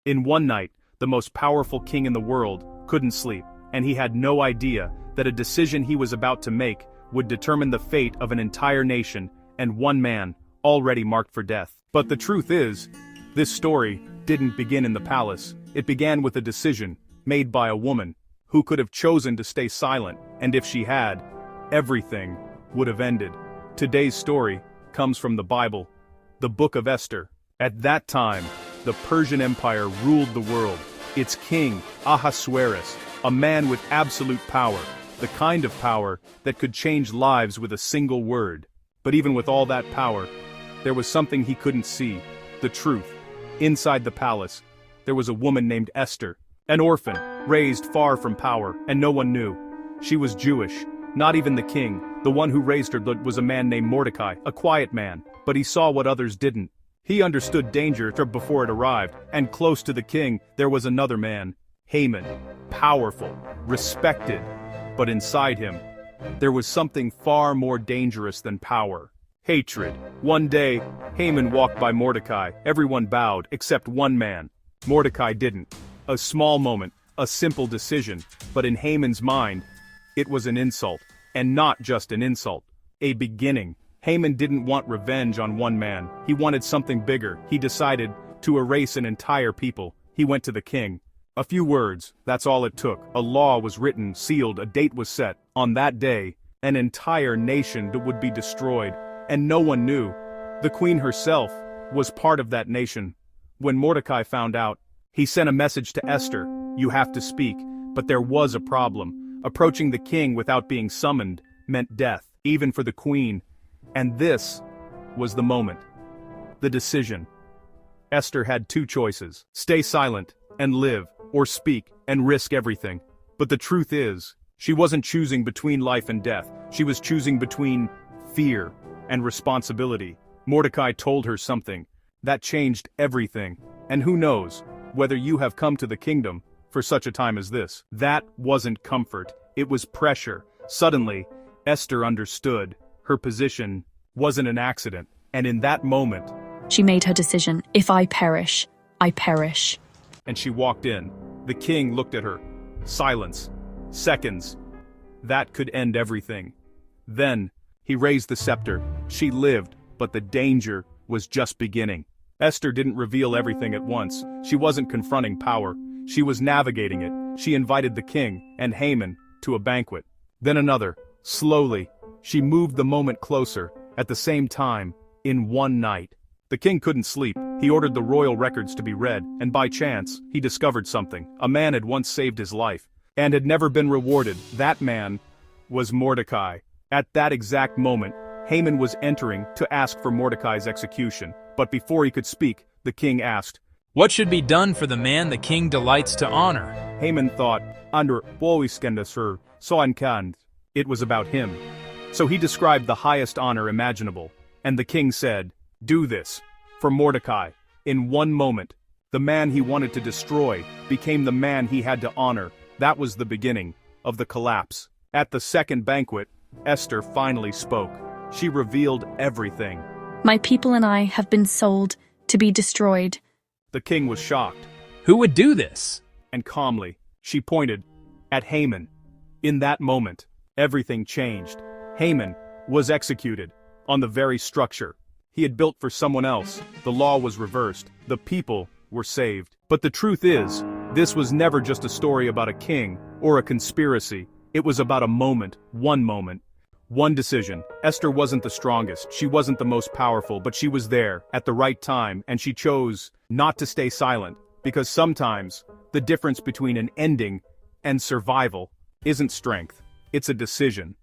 In one night, the most powerful king in the world couldn't sleep, and he had no idea that a decision he was about to make would determine the fate of an entire nation and one man already marked for death. But the truth is, this story didn't begin in the palace. It began with a decision made by a woman who could have chosen to stay silent, and if she had, everything would have ended. Today's story comes from the Bible, the book of Esther. At that time, the Persian Empire ruled the world. Its king, Ahasuerus, a man with absolute power, the kind of power that could change lives with a single word. But even with all that power, there was something he couldn't see, the truth. Inside the palace, there was a woman named Esther, an orphan, raised far from power, and no one knew. She was Jewish, not even the king. The one who raised her was a man named Mordecai, a quiet man, but he saw what others didn't. He understood danger before it arrived, and close to the king, there was another man, Haman, powerful, respected, but inside him, there was something far more dangerous than power. Hatred. One day, Haman walked by Mordecai. Everyone bowed, except one man. Mordecai didn't. A small moment, a simple decision, but in Haman's mind, it was an insult. And not just an insult. A beginning. Haman didn't want revenge on one man. He wanted something bigger. He decided to erase an entire people. He went to the king. A few words, that's all it took. A law was written, sealed, a date was set. On that day, an entire nation would be destroyed. And no one knew. The queen herself was part of that nation. When Mordecai found out, he sent a message to Esther, "You have to speak." But there was a problem. Approaching the king without being summoned meant death, even for the queen. And this was the moment. The decision. Esther had two choices: stay silent and live, or speak and risk everything. But the truth is, she wasn't choosing between life and death. She was choosing between fear and responsibility. Mordecai told her something that changed everything. And who knows whether you have come to the kingdom for such a time as this. That wasn't comfort, it was pressure. Suddenly, Esther understood. Her position wasn't an accident, and in that moment, she made her decision. If I perish, I perish. And she walked in. The king looked at her. Silence. Seconds. That could end everything. Then, he raised the scepter. She lived, but the danger was just beginning. Esther didn't reveal everything at once. She wasn't confronting power. She was navigating it. She invited the king and Haman to a banquet. Then another. Slowly, she moved the moment closer. At the same time, in one night. The king couldn't sleep. He ordered the royal records to be read, and by chance, he discovered something. A man had once saved his life, and had never been rewarded. That man was Mordecai. At that exact moment, Haman was entering to ask for Mordecai's execution. But before he could speak, the king asked, "What should be done for the man the king delights to honor?" Haman thought, "Under Sir, so unkand." It was about him. So he described the highest honor imaginable. And the king said, "Do this, for Mordecai." In one moment, the man he wanted to destroy became the man he had to honor. That was the beginning of the collapse. At the second banquet, Esther finally spoke. She revealed everything. My people and I have been sold to be destroyed. The king was shocked. Who would do this? And calmly, she pointed at Haman. In that moment, everything changed. Haman was executed on the very structure he had built for someone else. The law was reversed. The people were saved. But the truth is, this was never just a story about a king or a conspiracy. It was about a moment, one decision. Esther wasn't the strongest, she wasn't the most powerful, but she was there, at the right time, and she chose not to stay silent, because sometimes, the difference between an ending and survival isn't strength, it's a decision.